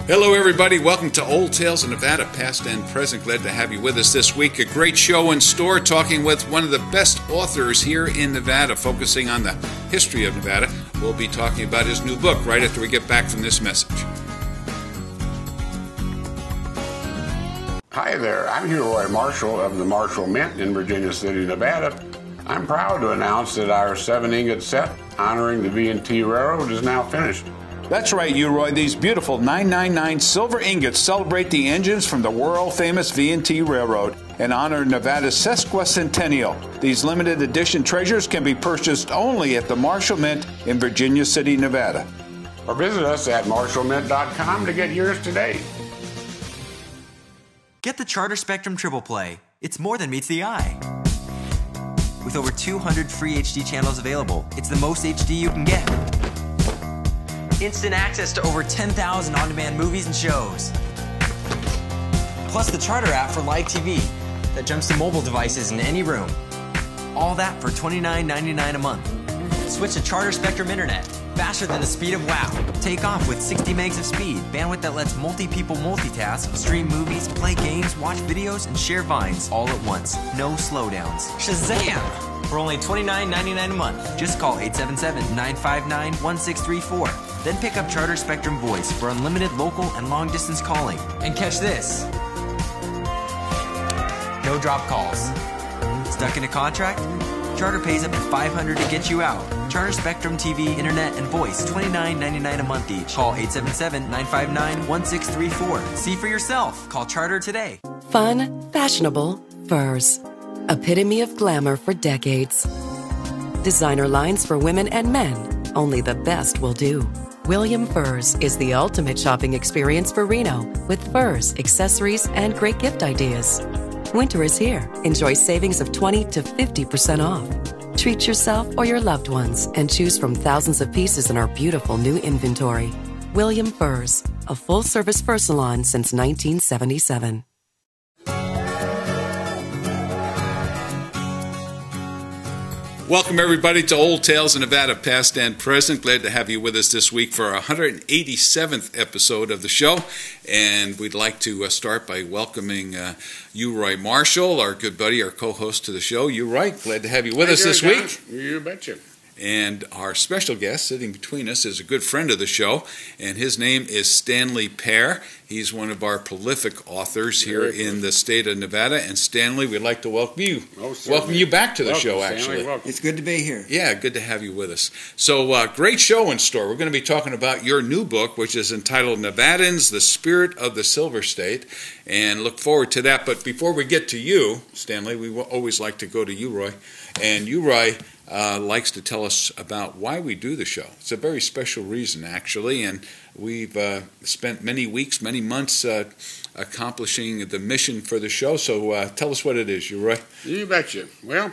Hello, everybody. Welcome to Old Tales of Nevada, past and present. Glad to have you with us this week. A great show in store, talking with one of the best authors here in Nevada, focusing on the history of Nevada. We'll be talking about his new book right after we get back from this message. Hi there, I'm Roy Marshall of the Marshall Mint in Virginia City, Nevada. I'm proud to announce that our 7-ingot set honoring the V&T Railroad is now finished. That's right, Roy. These beautiful 999 silver ingots celebrate the engines from the world-famous V&T Railroad and honor Nevada's sesquicentennial. These limited edition treasures can be purchased only at the Marshall Mint in Virginia City, Nevada. Or visit us at marshallmint.com to get yours today. Get the Charter Spectrum Triple Play. It's more than meets the eye. With over 200 free HD channels available, it's the most HD you can get. Instant access to over 10,000 on-demand movies and shows. Plus the Charter app for live TV that jumps to mobile devices in any room. All that for $29.99 a month. Switch to Charter Spectrum Internet, faster than the speed of WoW. Take off with 60 megs of speed, bandwidth that lets multi-people multitask, stream movies, play games, watch videos, and share vines all at once. No slowdowns. Shazam! For only $29.99 a month. Just call 877-959-1634. Then pick up Charter Spectrum Voice for unlimited local and long-distance calling. And catch this. No drop calls. Stuck in a contract? Charter pays up to $500 to get you out. Charter Spectrum TV, Internet, and Voice, $29.99 a month each. Call 877-959-1634. See for yourself. Call Charter today. Fun, fashionable, furs. Epitome of glamour for decades. Designer lines for women and men. Only the best will do. William Furs is the ultimate shopping experience for Reno, with furs, accessories, and great gift ideas. Winter is here. Enjoy savings of 20 to 50% off. Treat yourself or your loved ones and choose from thousands of pieces in our beautiful new inventory. William Furs, a full-service fur salon since 1977. Welcome, everybody, to Old Tales of Nevada, past and present. Glad to have you with us this week for our 187th episode of the show. And we'd like to start by welcoming Roy Marshall, our good buddy, our co-host to the show. Roy, glad to have you with us this week. You betcha. And our special guest sitting between us is a good friend of the show, and his name is Stanley Paher. He's one of our prolific authors here in the state of Nevada. And Stanley, we'd like to welcome you. Welcome you back to the show, actually. It's good to be here. Yeah, good to have you with us. So, great show in store. We're going to be talking about your new book, which is entitled Nevadans, the Spirit of the Silver State, and look forward to that. But before we get to you, Stanley, we will always like to go to you, Roy. And you, Roy, likes to tell us about why we do the show. It's a very special reason, actually, and we've spent many weeks, many months accomplishing the mission for the show. So tell us what it is, Roy. You betcha. Well,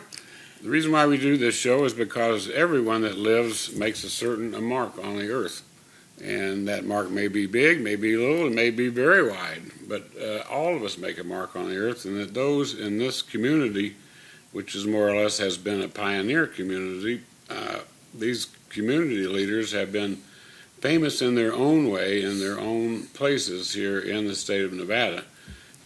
the reason why we do this show is because everyone that lives makes a certain mark on the earth. And that mark may be big, may be little, and may be very wide. But all of us make a mark on the earth, and that those in this community, which is more or less has been a pioneer community, these community leaders have been famous in their own way, in their own places here in the state of Nevada.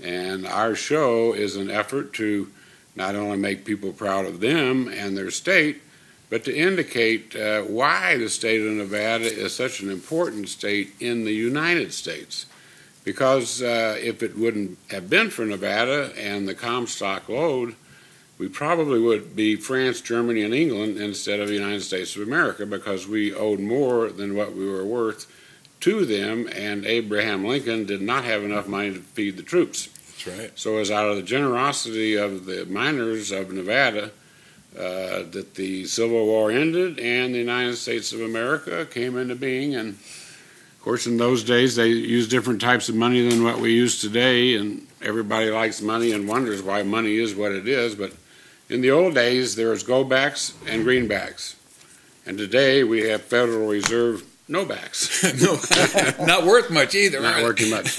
And our show is an effort to not only make people proud of them and their state, but to indicate why the state of Nevada is such an important state in the United States. Because if it wouldn't have been for Nevada and the Comstock Lode, we probably would be France, Germany, and England instead of the United States of America, because we owed more than what we were worth to them, and Abraham Lincoln did not have enough money to feed the troops. That's right. So it was out of the generosity of the miners of Nevada that the Civil War ended and the United States of America came into being. And, of course, in those days they used different types of money than what we use today, and everybody likes money and wonders why money is what it is, but in the old days, there was goldbacks and greenbacks. And today, we have Federal Reserve no backs. No, not worth much either. Not worth much.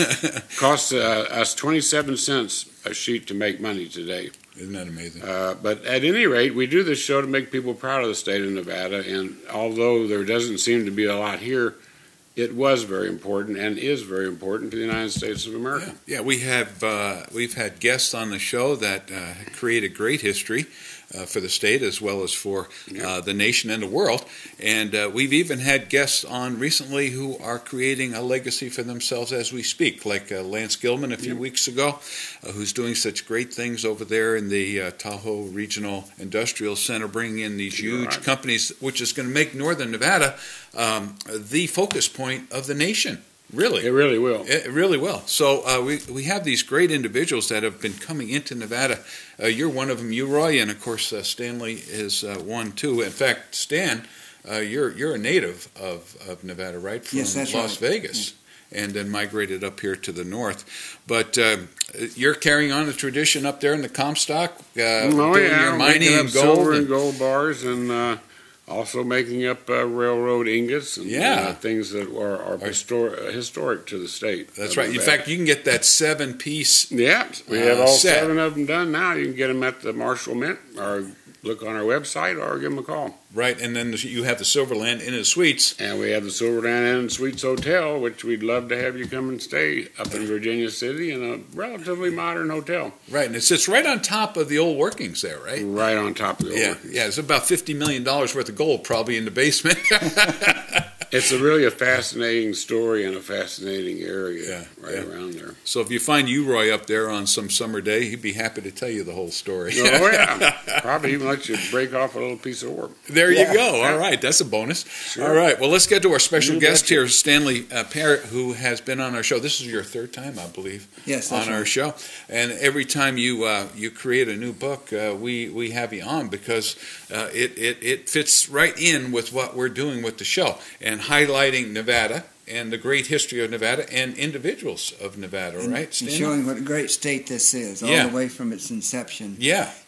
Costs us 27 cents a sheet to make money today. Isn't that amazing? But at any rate, we do this show to make people proud of the state of Nevada. And although there doesn't seem to be a lot here it was very important and is very important to the United States of America. Yeah, we've had guests on the show that created great history for the state as well as for the nation and the world. And we've even had guests on recently who are creating a legacy for themselves as we speak, like Lance Gilman a few weeks ago, who's doing such great things over there in the Tahoe Regional Industrial Center, bringing in these huge companies, which is going to make northern Nevada the focus point of the nation. Really? It really will. It really will. So we have these great individuals that have been coming into Nevada. You're one of them, you, Roy, and of course Stanley is one too. In fact, Stan, you're a native of Nevada, right? From Las Vegas. And then migrated up here to the north. But you're carrying on the tradition up there in the Comstock, doing your mining and gold. Silver and gold bars, and also making up railroad ingots and things that are historic to the state. That's right. In fact, you can get that 7-piece Yeah, we have all 7 of them done now. You can get them at the Marshall Mint or look on our website or give them a call. Right, and then you have the Silverland Inn and Suites. And we have the Silverland Inn and Suites Hotel, which we'd love to have you come and stay up in Virginia City in a relatively modern hotel. Right, and it sits right on top of the old workings there, right? Right on top of the old workings. Yeah, it's about $50 million worth of gold probably in the basement. It's really a fascinating story and a fascinating area around there. So if you find Roy up there on some summer day, he'd be happy to tell you the whole story. Oh, yeah. Probably even let you break off a little piece of ore. There you go. All right. That's a bonus. Sure. All right. Well, let's get to our special guest here, Stanley Paher, who has been on our show. This is your 3rd time, I believe, on our show. And every time you create a new book, we have you on because it fits right in with what we're doing with the show and highlighting Nevada and the great history of Nevada and individuals of Nevada, right, Stanley? And showing what a great state this is, all the way from its inception,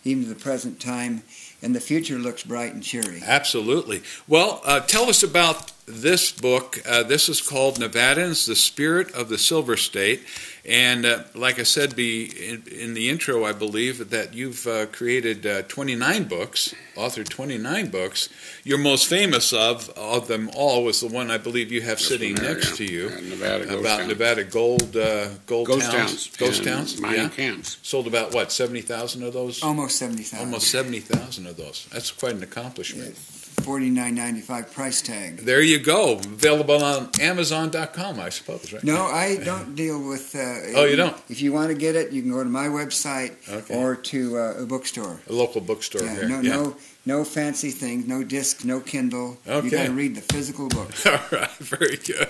even to the present time. And the future looks bright and cheery. Absolutely. Well, tell us about this book. This is called Nevadans, the Spirit of the Silver State. And like I said in the intro, I believe that you've created 29 books, authored 29 books. Your most famous of them all was the one I believe you have sitting next to you. Nevada Gold Towns. Ghost Towns? Mining camps. Sold about, what, 70,000 of those? Almost 70,000. Almost 70,000 of those. That's quite an accomplishment. $49.95 price tag. There you go. Available on Amazon.com, I suppose, right? No, I don't deal with... you don't? If you want to get it, you can go to my website or to a bookstore. A local bookstore here. No fancy things, no disc, no Kindle. Okay. You got to read the physical book. All right, very good.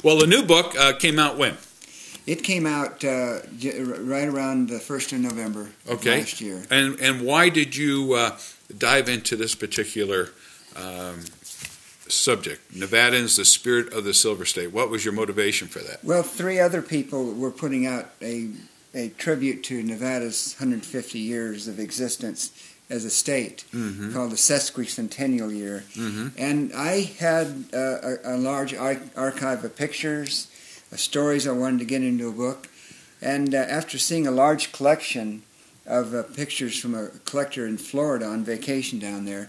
Well, the new book came out when? It came out right around the 1st of November of last year. And why did you dive into this particular subject, Nevadans, the Spirit of the Silver State? What was your motivation for that? Well, 3 other people were putting out a tribute to Nevada's 150 years of existence as a state, called the Sesquicentennial Year. And I had a large archive of pictures, stories I wanted to get into a book. And after seeing a large collection of pictures from a collector in Florida on vacation down there,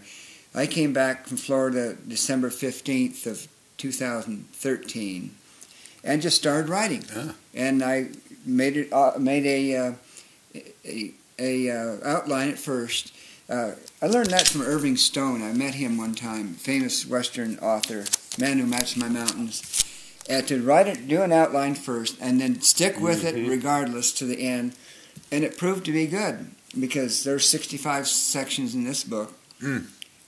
I came back from Florida December 15th of 2013 and just started writing. And I made a outline at first. I learned that from Irving Stone. I met him one time, famous Western author, man who matched my mountains. And to do an outline first and then stick with it regardless to the end. And it proved to be good because there's 65 sections in this book.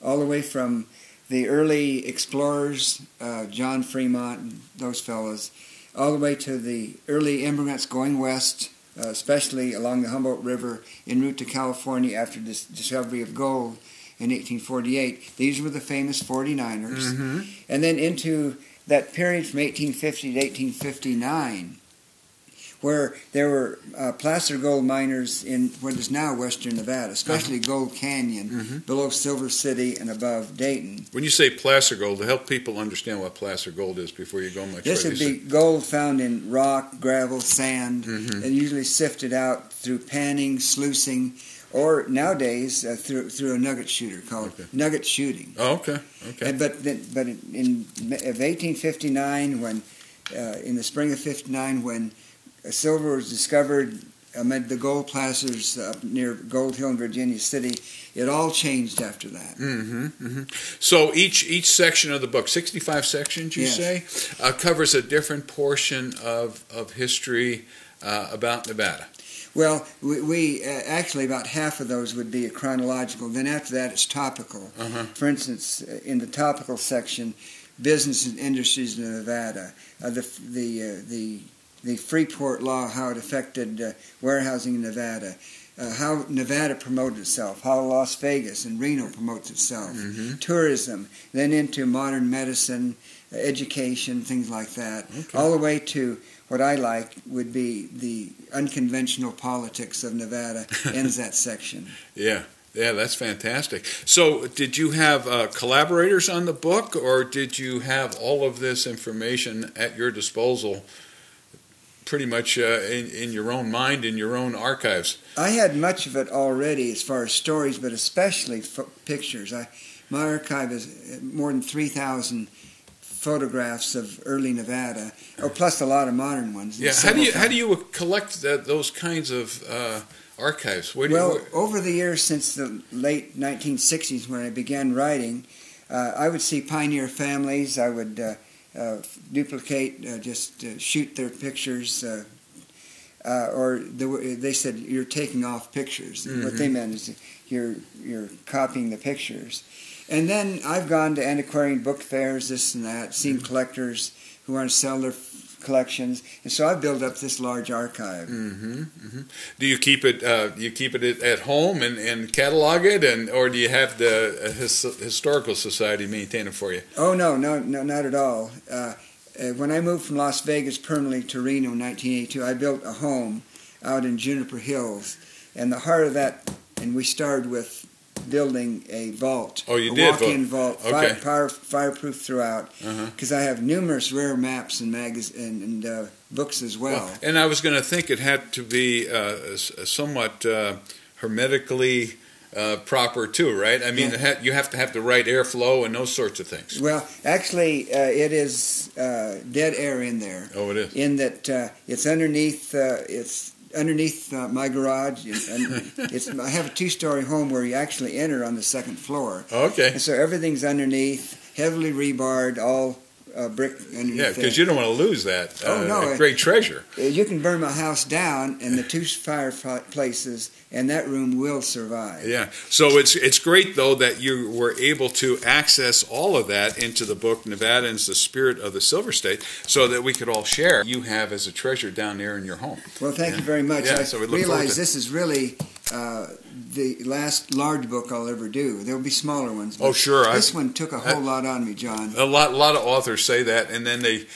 All the way from the early explorers, John Fremont and those fellows, all the way to the early immigrants going west, especially along the Humboldt River en route to California after the discovery of gold in 1848. These were the famous 49ers. And then into that period from 1850 to 1859, where there were placer gold miners in what is now western Nevada, especially Gold Canyon, below Silver City and above Dayton. When you say placer gold, to help people understand what placer gold is before you go much further. This would be gold found in rock, gravel, sand, and usually sifted out through panning, sluicing, or nowadays through a nugget shooter called nugget shooting. Oh, okay. But in 1859, when in the spring of '59, when silver was discovered amid the gold placers up near Gold Hill in Virginia City, it all changed after that. So each section of the book, 65 sections, you say, covers a different portion of history about Nevada. Well, we actually, about half of those would be chronological. Then after that, it's topical. For instance, in the topical section, business and industries in Nevada, the Freeport Law, how it affected warehousing in Nevada, how Nevada promoted itself, how Las Vegas and Reno promotes itself, tourism, then into modern medicine, education, things like that, all the way to what I like would be the unconventional politics of Nevada ends that section. Yeah, that's fantastic. So did you have collaborators on the book, or did you have all of this information at your disposal pretty much in your own mind, in your own archives? I had much of it already as far as stories, but especially pictures. My archive is more than 3,000 photographs of early Nevada, plus a lot of modern ones. Yeah, how do you collect those kinds of archives? Over the years since the late 1960s, when I began writing, I would see pioneer families. I would duplicate, shoot their pictures, or they said you're taking off pictures. What they meant is you're copying the pictures. And then I've gone to antiquarian book fairs, this and that, seen collectors who want to sell their collections, and so I built up this large archive. Do you keep it? You keep it at home and catalog it, or do you have the historical society maintain it for you? Oh no, not at all. When I moved from Las Vegas permanently to Reno in 1982, I built a home out in Juniper Hills, and the heart of that, and we started with building a vault. Oh, you a did? Walk-in vault, Okay. fireproof throughout, because I have numerous rare maps and and books as well. And I was going to think it had to be somewhat hermetically proper too, right? I mean, you have to have the right airflow and those sorts of things. Well, actually, it is dead air in there. Oh, it is. In that it's underneath. It's underneath my garage, and I have a 2-story home where you actually enter on the second floor. Okay. And so everything's underneath, heavily rebarred, all brick underneath. Yeah, because you don't want to lose that. Oh no, great treasure. You can burn my house down, and the 2 fireplaces, and that room will survive. Yeah. So it's great though that you were able to access all of that into the book Nevadans, the Spirit of the Silver State, so that we could all share. You have as a treasure down there in your home. Well, thank you very much. Yeah, I so we look forward realize to this is really the last large book I'll ever do. There will be smaller ones. Oh, sure. This one took a whole lot on me, John. A lot of authors say that, and then they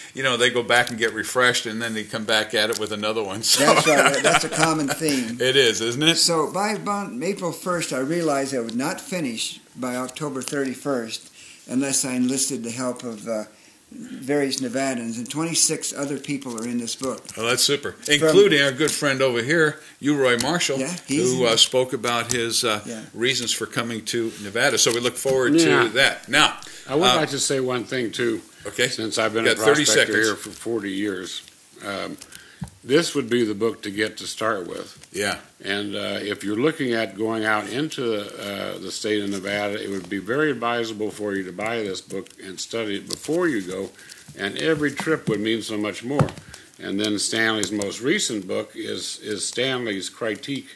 go back and get refreshed, and then they come back at it with another one. So. That's right. That's a common theme. It is, isn't it? So by April 1st, I realized I would not finish by October 31st unless I enlisted the help of various Nevadans, and 26 other people are in this book. Oh, that's super. Including our good friend over here, Roy Marshall, who spoke about his reasons for coming to Nevada. So we look forward to that. Now, I would like to say one thing, too. Okay. Since I've been a prospector here for 40 years. This would be the book to get to start with. Yeah. And if you're looking at going out into the state of Nevada, it would be very advisable for you to buy this book and study it before you go, and every trip would mean so much more. And then Stanley's most recent book is Stanley's critique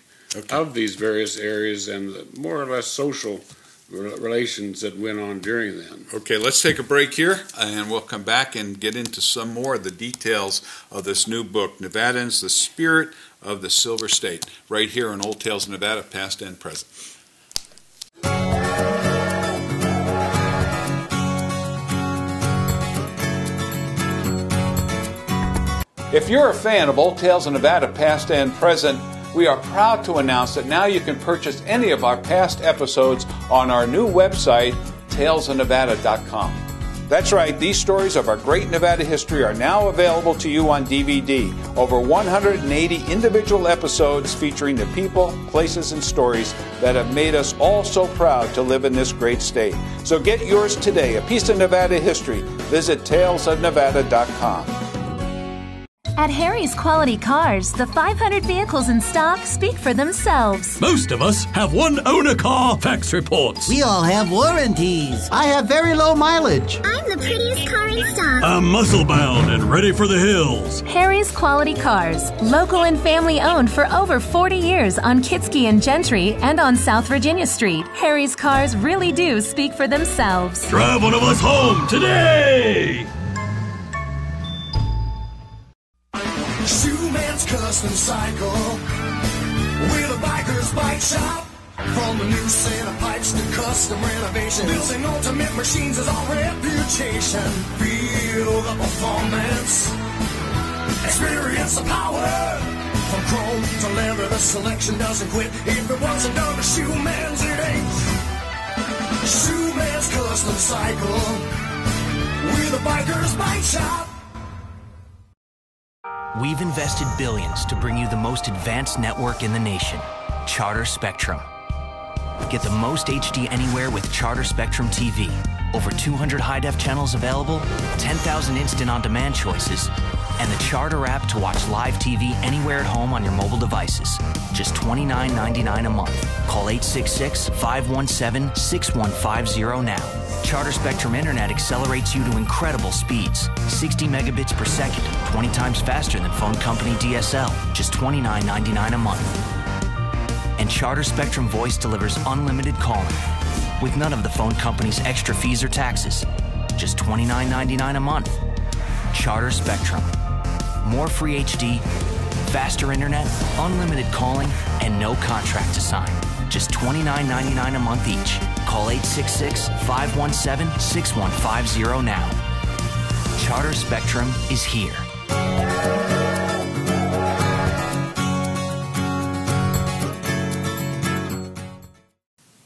of these various areas and the more or less social relations that went on during them. Okay, let's take a break here, and we'll come back and get into some more of the details of this new book, Nevadans, the Spirit of the Silver State, right here on Old Tales of Nevada, Past and Present. If you're a fan of Old Tales of Nevada, Past and Present, we are proud to announce that now you can purchase any of our past episodes on our new website, talesofnevada.com. That's right, these stories of our great Nevada history are now available to you on DVD. Over 180 individual episodes featuring the people, places, and stories that have made us all so proud to live in this great state. So get yours today, A Piece of Nevada History. Visit talesofnevada.com. At Harry's Quality Cars, the 500 vehicles in stock speak for themselves. Most of us have one owner car fax reports. We all have warranties. I have very low mileage. I'm the prettiest car in stock. I'm muscle-bound and ready for the hills. Harry's Quality Cars, local and family-owned for over 40 years on Kitski and Gentry and on South Virginia Street. Harry's cars really do speak for themselves. Drive one of us home today! Shoeman's Custom Cycle with a biker's bike shop. From the new set of pipes to custom renovations, building ultimate machines is our reputation. Feel the performance, experience the power. From chrome to leather, the selection doesn't quit. If it wasn't done to Shoeman's, it ain't. Shoeman's Custom Cycle with a biker's bike shop. We've invested billions to bring you the most advanced network in the nation, Charter Spectrum. Get the most HD anywhere with Charter Spectrum TV. Over 200 high-def channels available, 10,000 instant on-demand choices, and the Charter app to watch live TV anywhere at home on your mobile devices. Just $29.99 a month. Call 866-517-6150 now. Charter Spectrum Internet accelerates you to incredible speeds. 60 megabits per second, 20 times faster than phone company DSL. Just $29.99 a month. And Charter Spectrum Voice delivers unlimited calling with none of the phone company's extra fees or taxes. Just $29.99 a month. Charter Spectrum. More free HD, faster internet, unlimited calling, and no contract to sign. Just $29.99 a month each. Call 866-517-6150 now. Charter Spectrum is here.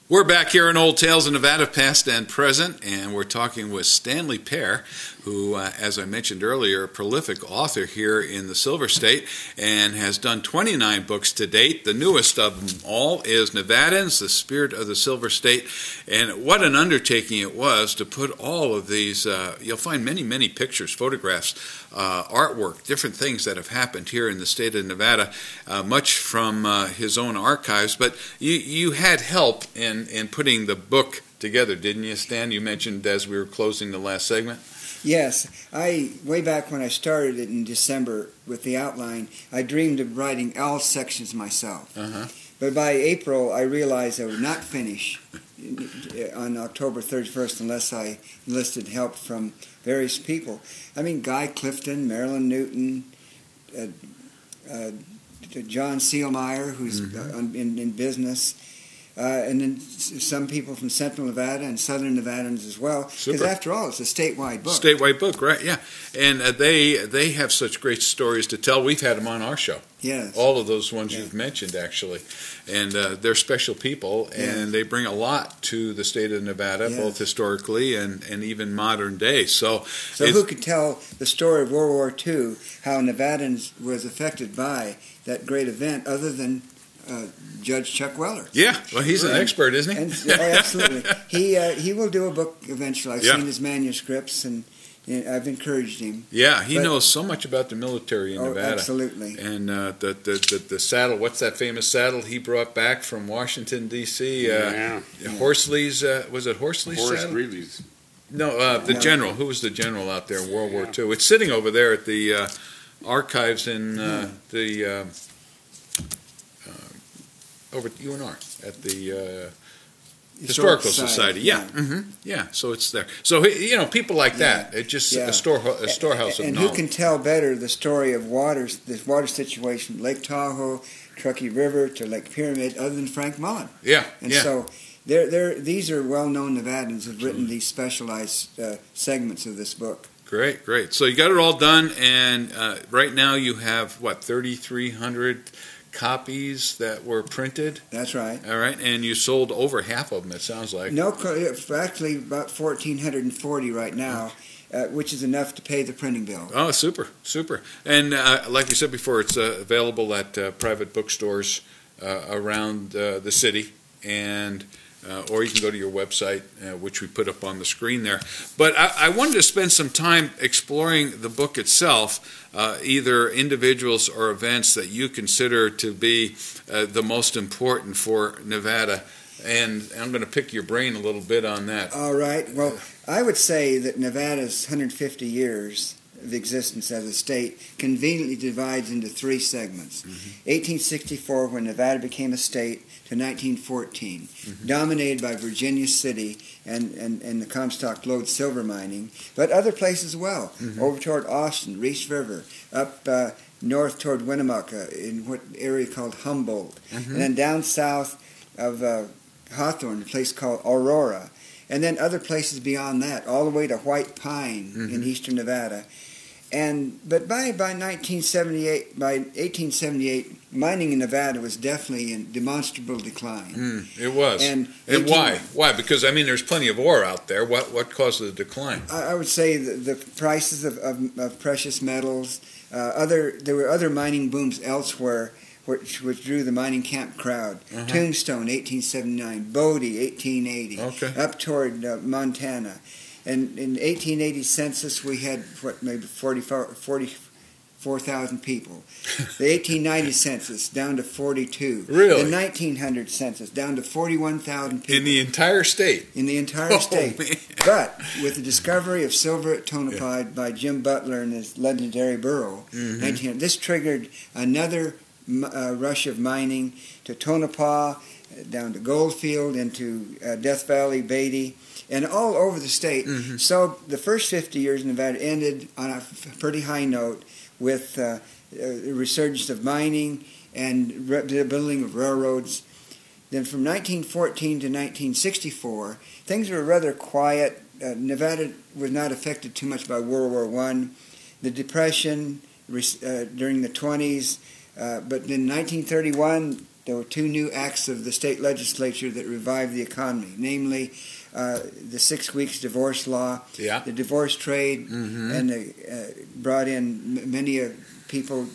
We're back here in Old Tales of Nevada, past and present, and we're talking with Stanley Paher, who, as I mentioned earlier, a prolific author here in the Silver State and has done 29 books to date. The newest of them all is Nevadans, the Spirit of the Silver State, and what an undertaking it was to put all of these, you'll find many, many pictures, photographs, artwork, different things that have happened here in the state of Nevada, much from his own archives, but you had help in putting the book together, didn't you, Stan? You mentioned as we were closing the last segment. Yes, way back when I started it in December with the outline, I dreamed of writing all sections myself. Uh-huh. But by April, I realized I would not finish on October 31st unless I enlisted help from various people. I mean, Guy Clifton, Marilyn Newton, John Seelmeyer, who's in business, and then some people from Central Nevada and Southern Nevadans as well. Because after all, it's a statewide book. Statewide book, right? Yeah, and they have such great stories to tell. We've had them on our show. Yes, all of those ones you've mentioned actually, and they're special people, and they bring a lot to the state of Nevada, both historically and even modern day. So who could tell the story of World War II, how Nevadans was affected by that great event, other than Judge Chuck Weller? Yeah, well, he's an expert, isn't he? Absolutely. He will do a book eventually. I've seen his manuscripts, and I've encouraged him. Yeah, he knows so much about the military in Nevada. Absolutely. And the saddle, what's that famous saddle he brought back from Washington, D.C.? Horsley's, was it Horsley's Horace saddle? Greeley's. No, the general. Who was the general out there in World War II? It's sitting over there at the archives in the... over at UNR at the Historical Society. Yeah, yeah. So it's there. So people like that. It's just a storehouse of and knowledge. Who can tell better the story of this water situation, Lake Tahoe, Truckee River to Lake Pyramid, other than Frank Mullen? Yeah, and so these are well-known Nevadans who've written these specialized segments of this book. Great. So you got it all done, and right now you have 3,300 copies that were printed. That's right. All right, and you sold over half of them, it sounds like. No, actually about 1,440 right now, which is enough to pay the printing bill. Oh, super. And like you said before, it's available at private bookstores around the city, and or you can go to your website, which we put up on the screen there. But I wanted to spend some time exploring the book itself, either individuals or events that you consider to be the most important for Nevada. And I'm going to pick your brain a little bit on that. All right. Well, I would say that Nevada's 150 years of existence as a state conveniently divides into three segments. 1864, when Nevada became a state, to 1914, dominated by Virginia City and the Comstock Lode silver mining, but other places as well, over toward Austin, Reese River, up north toward Winnemucca, in what area called Humboldt, and then down south of Hawthorne, a place called Aurora, and then other places beyond that, all the way to White Pine in eastern Nevada. But by 1878, mining in Nevada was definitely in demonstrable decline. It was. And why? Why? Because there's plenty of ore out there. What caused the decline? I would say the prices of precious metals. There were other mining booms elsewhere, which drew the mining camp crowd. Tombstone, 1879. Bodie, 1880. Okay. Up toward Montana. And in the 1880 census, we had, maybe 44,000 people. The 1890 census, down to 42. Really? The 1900 census, down to 41,000 people. In the entire state? In the entire state. Man. But with the discovery of silver at Tonopah by Jim Butler and his legendary burrow, this triggered another rush of mining to Tonopah, down to Goldfield, into Death Valley, Beatty, and all over the state. So the first 50 years in Nevada ended on a pretty high note with the resurgence of mining and the building of railroads. Then from 1914 to 1964, things were rather quiet. Nevada was not affected too much by World War I. The Depression during the 20s, but in 1931, there were two new acts of the state legislature that revived the economy, namely the 6 weeks divorce law, the divorce trade, and brought in many people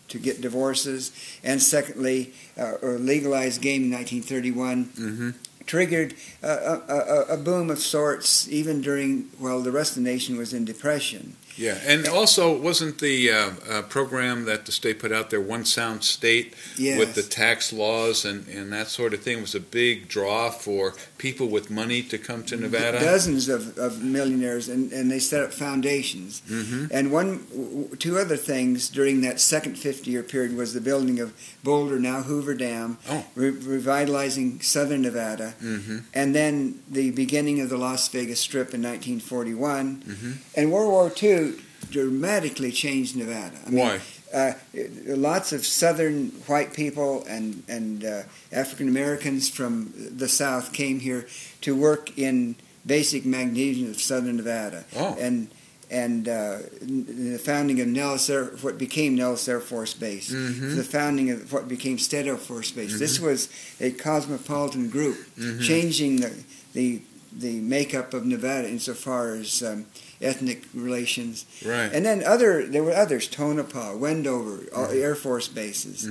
to get divorces, and secondly, or legalized gaming in 1931, triggered a boom of sorts even while the rest of the nation was in depression. Yeah, and also wasn't the program that the state put out there, One Sound State, with the tax laws and that sort of thing, was a big draw for people with money to come to Nevada? Dozens of millionaires, and they set up foundations. And two other things during that second 50-year period was the building of Boulder, now Hoover Dam, revitalizing southern Nevada, and then the beginning of the Las Vegas Strip in 1941, and World War II dramatically changed Nevada. Why? Lots of southern white people and African Americans from the South came here to work in basic magnesium of southern Nevada. And the founding of what became Nellis Air Force Base, the founding of what became Stead Air Force Base. This was a cosmopolitan group, changing the makeup of Nevada insofar as ethnic relations. Right. And then there were others, Tonopah, Wendover, Air Force bases.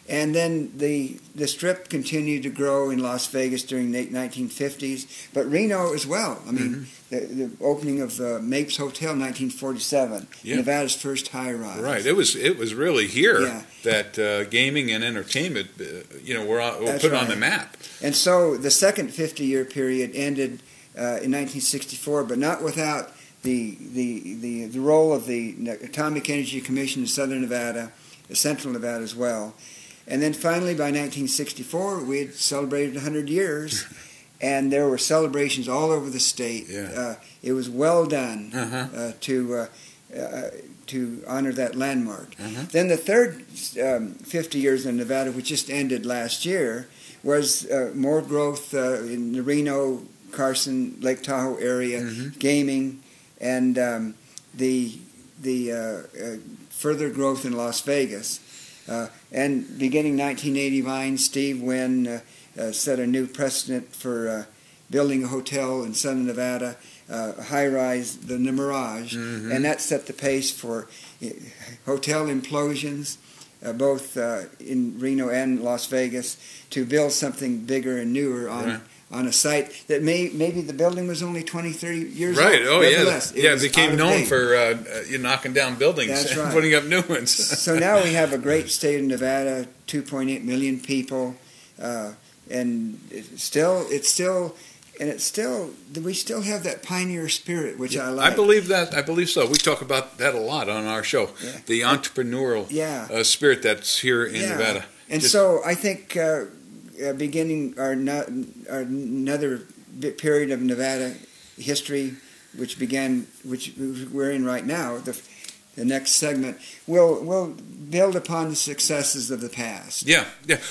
And then the Strip continued to grow in Las Vegas during the 1950s, but Reno as well. I mean, the opening of Mapes Hotel in 1947, Nevada's first high-rise. Right. It was really here that gaming and entertainment, were put on the map. And so the second 50-year period ended in 1964, but not without the role of the Atomic Energy Commission in Southern Nevada, Central Nevada as well. And then finally, by 1964, we had celebrated 100 years, and there were celebrations all over the state. It was well done to honor that landmark. Then the third 50 years in Nevada, which just ended last year, was more growth in the Reno, Carson, Lake Tahoe area, gaming, and the further growth in Las Vegas. And beginning 1989, Steve Wynn set a new precedent for building a hotel in southern Nevada, high-rise, the Mirage, and that set the pace for hotel implosions, both in Reno and Las Vegas, to build something bigger and newer on a site that maybe the building was only 20, 30 years old. Right, oh yeah. It became known date. For knocking down buildings and putting up new ones. So now we have a great state of Nevada, 2.8 million people, and we still have that pioneer spirit, which I like. I believe so. We talk about that a lot on our show. Yeah. The entrepreneurial spirit that's here in Nevada. And so I think beginning another period of Nevada history, which we're in right now, the next segment, will build upon the successes of the past. Yeah.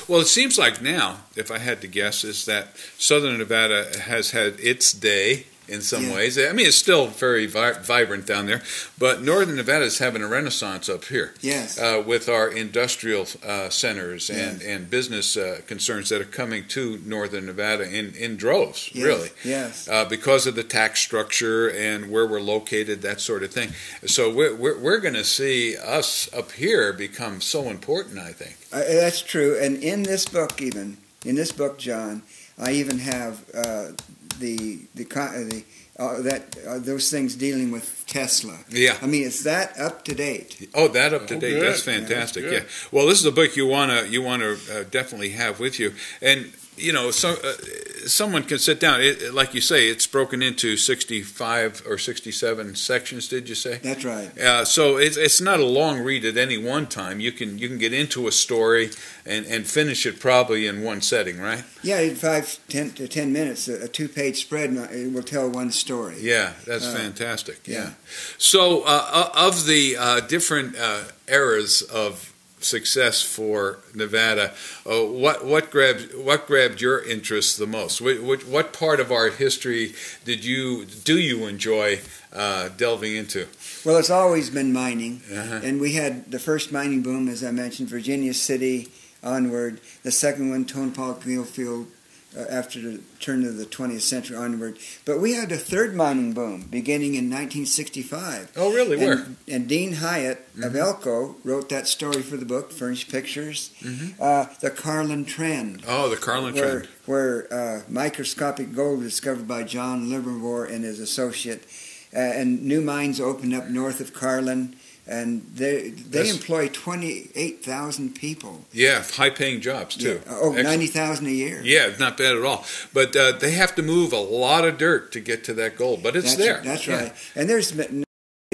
Well, it seems like now, if I had to guess, is that Southern Nevada has had its day in some ways. I mean, it's still very vibrant down there, but Northern Nevada is having a renaissance up here. Yes. With our industrial centers and business concerns that are coming to Northern Nevada in droves, really. Yes. Because of the tax structure and where we're located, that sort of thing. So we're going to see us up here become so important, I think. That's true. And in this book, John, I even have those things dealing with Tesla. Yeah. I mean, it's that up to date. Oh, that up to date. Good. That's fantastic. Yeah. Well, this is a book you want to definitely have with you. And someone can sit down. Like you say, it's broken into 65 or 67 sections. Did you say? That's right. So it's not a long read at any one time. You can get into a story and finish it probably in one setting, right? Yeah, 10 to 10 minutes, a 2-page spread, it will tell one story. Yeah, that's fantastic. Yeah. So of the different eras of success for Nevada, what grabbed your interest the most? What part of our history do you enjoy delving into? Well, it's always been mining, and we had the first mining boom, as I mentioned, Virginia City onward. The second one, Tonopah Field, after the turn of the 20th century onward. But we had a third mining boom beginning in 1965. Oh, really? Where? And Dean Hyatt of Elko wrote that story for the book, Furnished Pictures. The Carlin Trend. Oh, the Carlin Trend. Where microscopic gold was discovered by John Livermore and his associate. And new mines opened up north of Carlin. And they employ 28,000 people. Yeah, high-paying jobs, too. Yeah. 90,000 a year. Yeah, not bad at all. But they have to move a lot of dirt to get to that gold, but it's there. That's right. And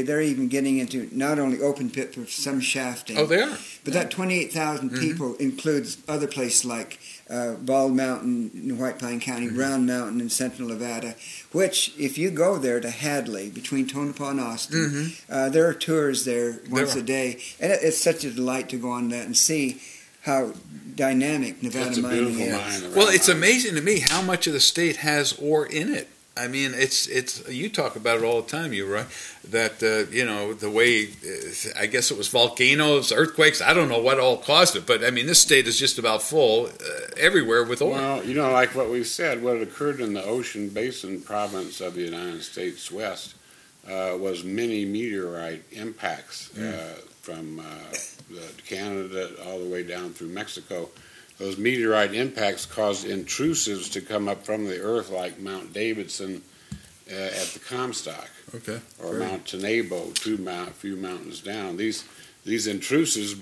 they're even getting into not only open pit, but some shafting. Oh, they are? But that 28,000 people includes other places like Bald Mountain in White Pine County, Round Mountain in central Nevada, which, if you go there to Hadley, between Tonopah and Austin, there are tours there once a day. And it's such a delight to go on that and see how dynamic Nevada mining is. Well, it's amazing to me how much of the state has ore in it. I mean, it's you talk about it all the time, right? That the way I guess it was volcanoes, earthquakes. I don't know what all caused it, but I mean, this state is just about full everywhere with oil. Well, like what we said, what occurred in the Ocean Basin province of the United States West was many meteorite impacts from Canada all the way down through Mexico. Those meteorite impacts caused intrusives to come up from the earth, like Mount Davidson at the Comstock, or Mount Tenebo, few mountains down. These intrusives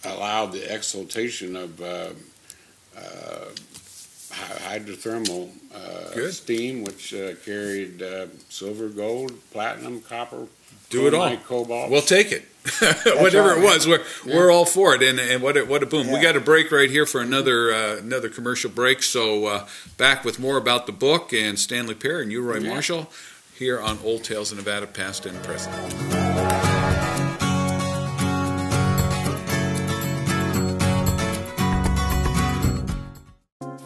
allowed the exhaltation of hydrothermal steam, which carried silver, gold, platinum, copper. Do it all. Cobalt. We'll take it. Whatever it was, we're all for it. And what a boom. Yeah. We got a break right here for another commercial break. So back with more about the book and Stanley Paher and Roy Marshall here on Old Tales of Nevada, Past and Present.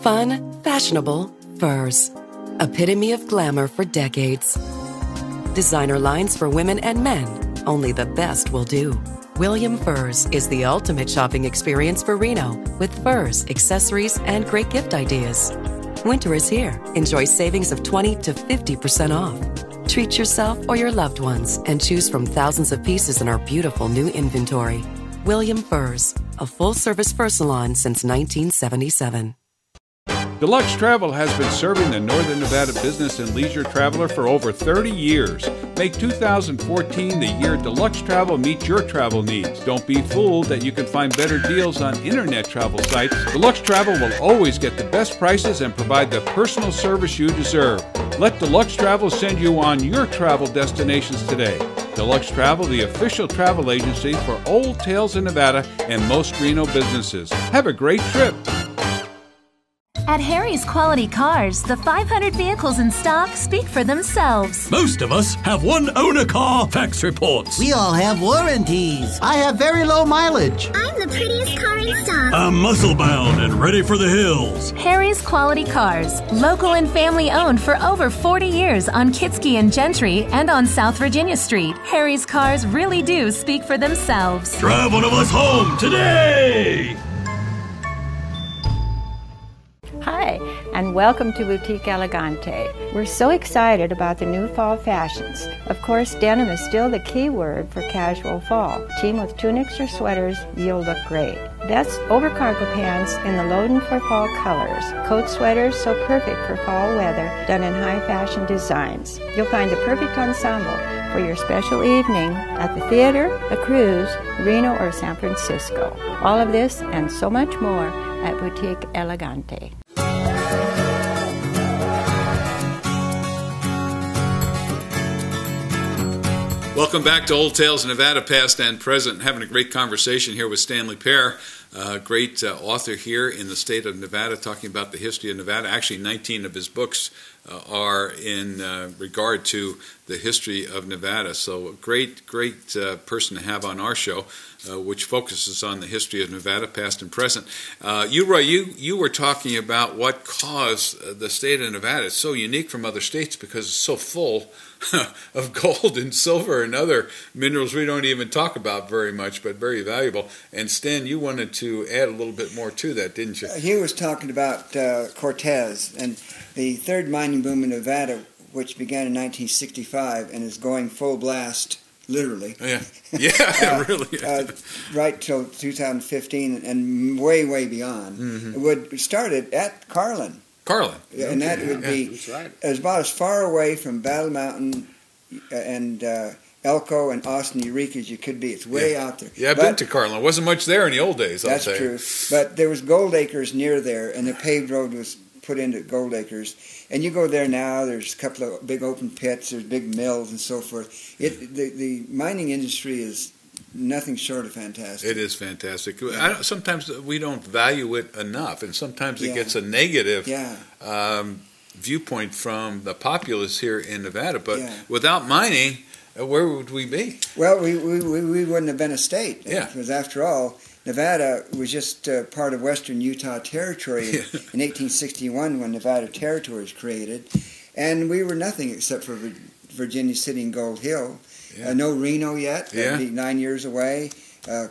Fun, fashionable, furs. Epitome of glamour for decades. Designer lines for women and men, only the best will do. William Furs is the ultimate shopping experience for Reno, with furs, accessories, and great gift ideas. Winter is here. Enjoy savings of 20 to 50% off. Treat yourself or your loved ones and choose from thousands of pieces in our beautiful new inventory. William Furs, a full-service fur salon since 1977. Deluxe Travel has been serving the Northern Nevada business and leisure traveler for over 30 years. Make 2014 the year Deluxe Travel meets your travel needs. Don't be fooled that you can find better deals on internet travel sites. Deluxe Travel will always get the best prices and provide the personal service you deserve. Let Deluxe Travel send you on your travel destinations today. Deluxe Travel, the official travel agency for Old Tales in Nevada and most Reno businesses. Have a great trip. At Harry's Quality Cars, the 500 vehicles in stock speak for themselves. Most of us have one owner car fax reports. We all have warranties. I have very low mileage. I'm the prettiest car in stock. I'm muscle-bound and ready for the hills. Harry's Quality Cars, local and family owned for over 40 years on Kitski and Gentry and on South Virginia Street. Harry's cars really do speak for themselves. Drive one of us home today! Hi, and welcome to Boutique Elegante. We're so excited about the new fall fashions. Of course, denim is still the key word for casual fall. Team with tunics or sweaters, you'll look great. That's over-cargo pants in the Loden for fall colors. Coat sweaters so perfect for fall weather, done in high-fashion designs. You'll find the perfect ensemble for your special evening at the theater, the cruise, Reno, or San Francisco. All of this and so much more at Boutique Elegante. Welcome back to Old Tales of Nevada, past and present. Having a great conversation here with Stanley Paher, great author here in the state of Nevada, talking about the history of Nevada. Actually, 19 of his books are in regard to the history of Nevada. So a great person to have on our show, which focuses on the history of Nevada, past and present. Roy, you were talking about what caused the state of Nevada. It's so unique from other states because it's so full of gold and silver and other minerals we don't even talk about very much, but very valuable. And Stan, you wanted to add a little bit more to that, didn't you? He was talking about Cortez and the third mining boom in Nevada, which began in 1965 and is going full blast, literally. Yeah, really. Right till 2015 and way beyond. Mm-hmm. It started at Carlin. And that would be, that's right. It was about as far away from Battle Mountain and Elko and Austin Eureka as you could be. It's way out there. Yeah, I've been to Carlin. There wasn't much there in the old days, I'll say. That's true. But there was gold acres near there, and the paved road was put into gold acres. And you go there now, there's a couple of big open pits, there's big mills and so forth. The mining industry is nothing short of fantastic. It is fantastic. Sometimes we don't value it enough, and sometimes it gets a negative viewpoint from the populace here in Nevada. But without mining, where would we be? Well, we wouldn't have been a state. Yeah. Because after all, Nevada was just part of western Utah Territory in 1861 when Nevada Territory was created. And we were nothing except for Virginia City and Gold Hill. No Reno yet. That'd be 9 years away.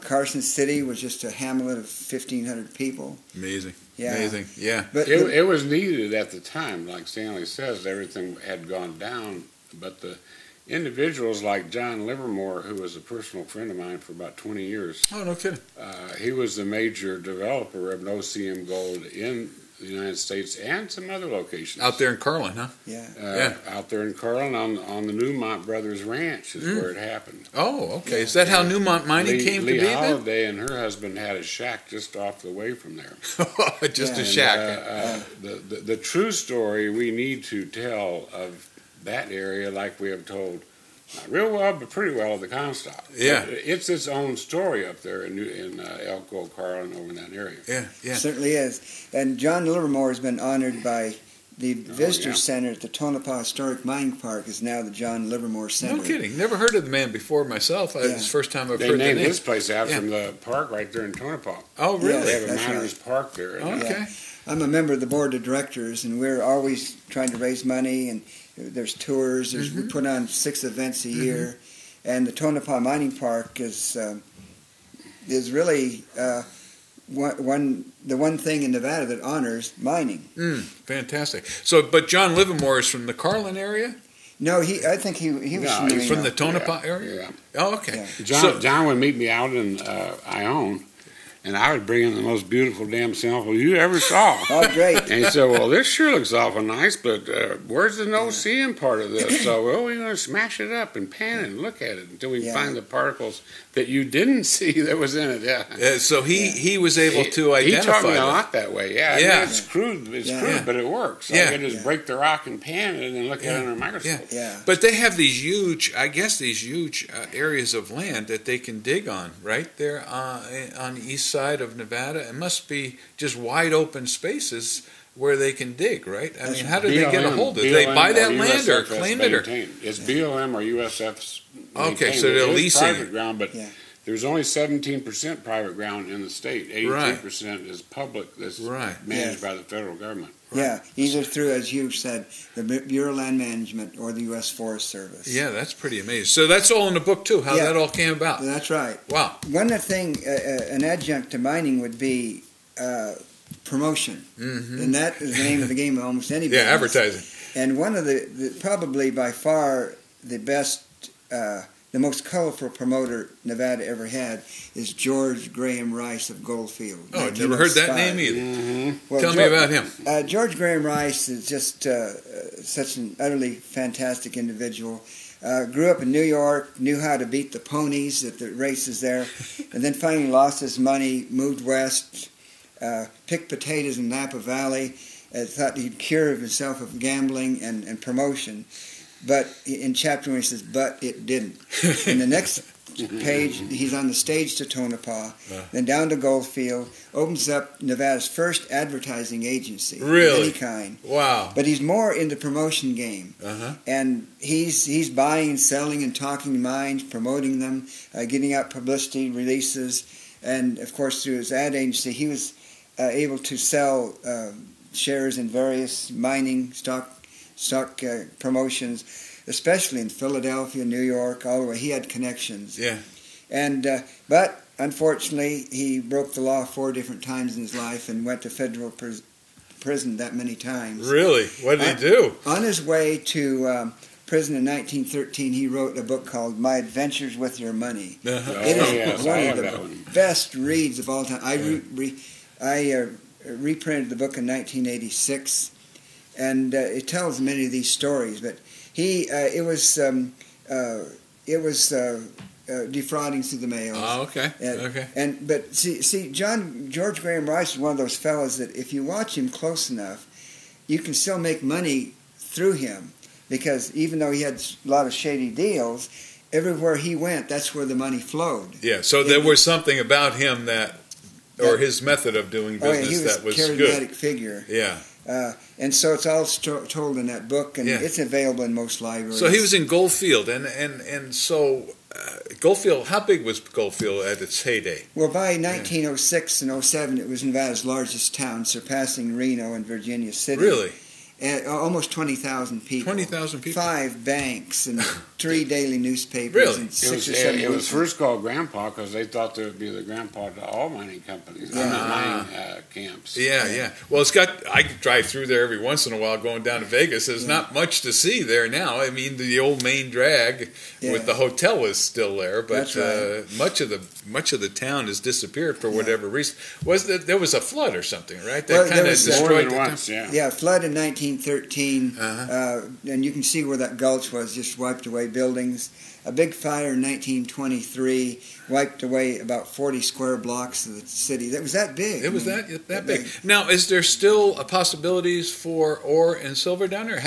Carson City was just a hamlet of 1,500 people. Amazing. Yeah. Amazing. Yeah. But it was needed at the time. Like Stanley says, everything had gone down. But the individuals like John Livermore, who was a personal friend of mine for about 20 years. Oh, no kidding. He was the major developer of no-CM gold in the United States and some other locations. Out there in Carlin, huh? Yeah. Out there in Carlin on the Newmont Brothers Ranch is where it happened. Oh, okay. Yeah. Is that how Newmont Mining came to be then? Holiday and her husband had a shack just off the way from there. Just a shack. The true story we need to tell of that area, like we have told, not real well, but pretty well, of the Comstock. Yeah. It's its own story up there in Elko, Carlin, over in that area. Yeah. It certainly is. And John Livermore has been honored by the Visitor Center at the Tonopah Historic Mining Park is now the John Livermore Center. No kidding. Never heard of the man before myself. It's the first time I've heard the name. They named this place out from the park right there in Tonopah. Oh, really? They have a miners' park there. Okay. I'm a member of the board of directors, and we're always trying to raise money, and there's tours. We put on 6 events a year. And the Tonopah Mining Park is really the one thing in Nevada that honors mining. Fantastic. So, but John Livermore is from the Carlin area? No, I think he was he's from the Tonopah area? Yeah. Oh, okay. Yeah. John would meet me out in Ione, and I would bring him the most beautiful damn sample you ever saw. Oh, great. And he said, well, this sure looks awful nice, but where's the no seeing part of this? So, well, we're going to smash it up and pan it and look at it until we find the particles that you didn't see that was in it. Yeah. So he was able to identify. He taught me a lot that way. Yeah. Yeah. I mean, it's crude, but it works. So I can just break the rock and pan it and look at it under a microscope. Yeah. But they have these huge areas of land that they can dig on right there on the east side of Nevada. It must be just wide open spaces where they can dig, right? I mean, how did they get a hold of it? Do they buy that land or claim it? It's BLM or USF's maintained. Okay, so they're leasing it. Private ground, but there's only 17% private ground in the state. 83% is public that's managed by the federal government. Yeah, either through, as you said, the Bureau of Land Management or the U.S. Forest Service. Yeah, that's pretty amazing. So that's all in the book, too, how that all came about. That's right. Wow. One thing, an adjunct to mining would be promotion. Mm-hmm. And that is the name of the game of almost any business. Yeah, advertising. And one of the probably by far the best, the most colorful promoter Nevada ever had is George Graham Rice of Goldfield. Oh, I've never heard that name either. Mm-hmm. Well, Tell me about him. George Graham Rice is just such an utterly fantastic individual. Grew up in New York, knew how to beat the ponies at the races there, and then finally lost his money, moved west, picked potatoes in Napa Valley, thought he'd cure himself of gambling and promotion. But in chapter 1 he says, but it didn't. In the next page, he's on the stage to Tonopah, then down to Goldfield, opens up Nevada's first advertising agency of any kind. Wow. But he's more in the promotion game. And he's buying and selling and talking to mines, promoting them, getting out publicity, releases, and of course through his ad agency he was able to sell shares in various mining stock promotions, especially in Philadelphia, New York, all the way. He had connections. Yeah. And but unfortunately, he broke the law 4 different times in his life and went to federal prison that many times. Really? What did he do? On his way to prison in 1913, he wrote a book called My Adventures with Your Money. It is one of the best reads of all time. I reprinted the book in 1986. And it tells many of these stories, but it was defrauding through the mail. Oh, okay. But see, George Graham Rice is one of those fellows that if you watch him close enough, you can still make money through him, because even though he had a lot of shady deals, everywhere he went, that's where the money flowed. Yeah. So there was something about him or his method of doing business that was good. He was a charismatic figure. Yeah. And so it's all told in that book, and it's available in most libraries. So he was in Goldfield, and so Goldfield. How big was Goldfield at its heyday? Well, by 1906 and 07, it was Nevada's largest town, surpassing Reno and Virginia City. Really? Almost 20,000 people. 20,000 people. 5 banks and 3 daily newspapers. Really? And 6 or 7 It was first called Grandpa because they thought there would be the grandpa to all mining companies, mining camps. Yeah. Well, I drive through there every once in a while going down to Vegas. There's not much to see there now. I mean, the old main drag with the hotel is still there, but much of the town has disappeared for whatever reason. There was a flood or something, right? That kind of destroyed the town. Yeah, flood in 1913, and you can see where that gulch was, just wiped away buildings. A big fire in 1923 wiped away about 40 square blocks of the city. That was that big. It was that big. Now, is there still possibilities for ore and silver down there?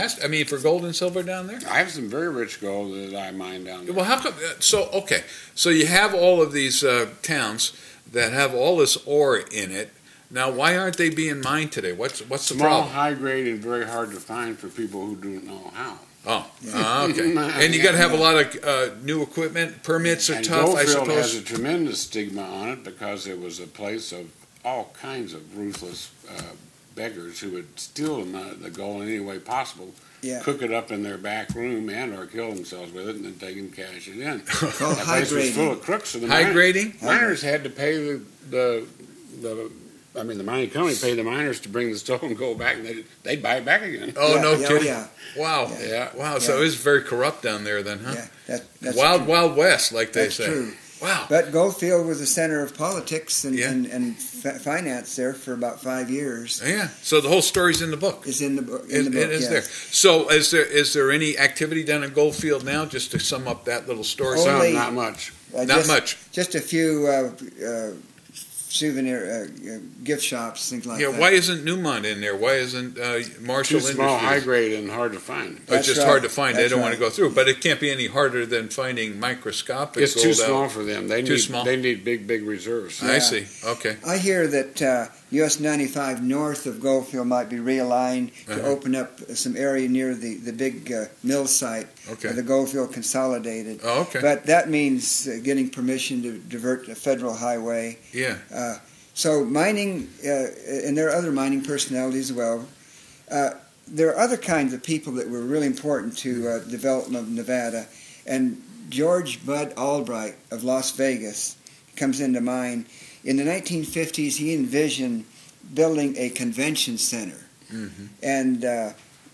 For gold and silver down there? I have some very rich gold that I mine down there. Well, how come? So you have all of these towns that have all this ore in it. Now, why aren't they being mined today? What's the problem? Small, high grade, and very hard to find for people who don't know how. Okay. And you got to have a lot of new equipment. Permits are tough, I suppose. Goldfield has a tremendous stigma on it because it was a place of all kinds of ruthless beggars who would steal the gold in any way possible, Yeah. cook it up in their back room or kill themselves with it, and then they can cash it in. Called That high place was grading. full of crooks. So the High grading? miners had to pay the mining company paid the miners to bring the stolen gold back, and they'd buy it back again. Oh, Yeah, no yeah, kidding. yeah. Wow. Yeah. Wow. So it was very corrupt down there then, huh? Yeah, that's Wild, true. Wild West, like they That's say. true. Wow. But Goldfield was the center of politics and, Yeah. and finance there for about 5 years. Yeah. So the whole story's in the book. It's in the book. It is yes. there. So is there any activity down in Goldfield now, just to sum up that little story? Only- Not much. Not much. Just a few souvenir gift shops, things like Yeah, that. why isn't Newmont in there? Why isn't Marshall Too small, high Industries? grade, and hard to find. It's That's just right. hard to find. They That's don't want right. to go through. But it can't be any harder than finding microscopic It's gold too out. small for them. They Too need small? They need big reserves. I see. Okay. I hear that US 95 north of Goldfield might be realigned to open up some area near the big mill site Okay. where the Goldfield consolidated. Oh, okay. But that means getting permission to divert the federal highway. Yeah. So mining, and there are other mining personalities as well. There are other kinds of people that were really important to development of Nevada, and George Bud Albright of Las Vegas comes into mind. In the 1950s, he envisioned building a convention center, and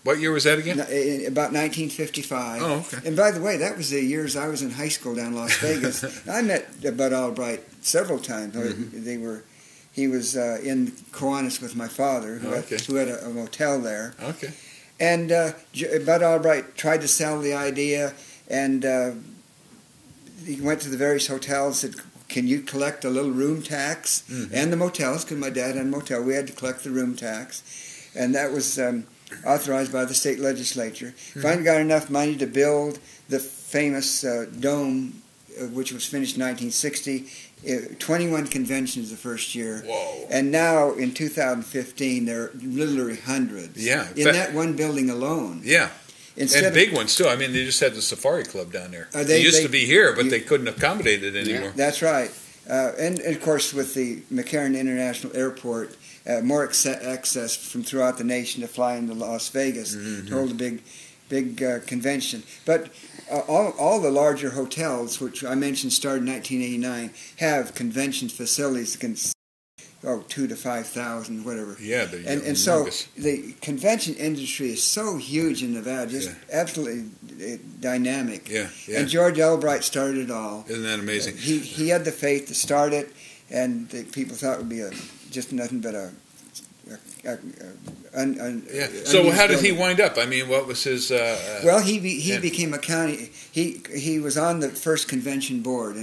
What year was that again? about 1955. Oh, okay. And by the way, that was the years I was in high school down in Las Vegas. I met Bud Albright several times. He was in Kiwanis with my father, who had a motel there. Okay. And Bud Albright tried to sell the idea, and he went to the various hotels and said, can you collect a little room tax? And the motels, because my dad had a motel, we had to collect the room tax. And that was authorized by the state legislature. Finally got enough money to build the famous dome, which was finished in 1960. 21 conventions the first year. Whoa. And now, in 2015, there are literally hundreds. Yeah. In that one building alone. Yeah. Instead And big ones, too. I mean, they just had the Safari Club down there. They used to be here, but they couldn't accommodate it anymore. Yeah, that's right. And, of course, with the McCarran International Airport, more access from throughout the nation to fly into Las Vegas to hold a big convention. But all the larger hotels, which I mentioned started in 1989, have convention facilities that can 2,000 to 5,000, whatever. Yeah, and so the convention industry is so huge in Nevada, just absolutely dynamic. Yeah. And George Albright started it all. Isn't that amazing? He had the faith to start it, and the people thought it would be just nothing but a So how did he wind up? I mean, what was his? Well, he became a county. He was on the first convention board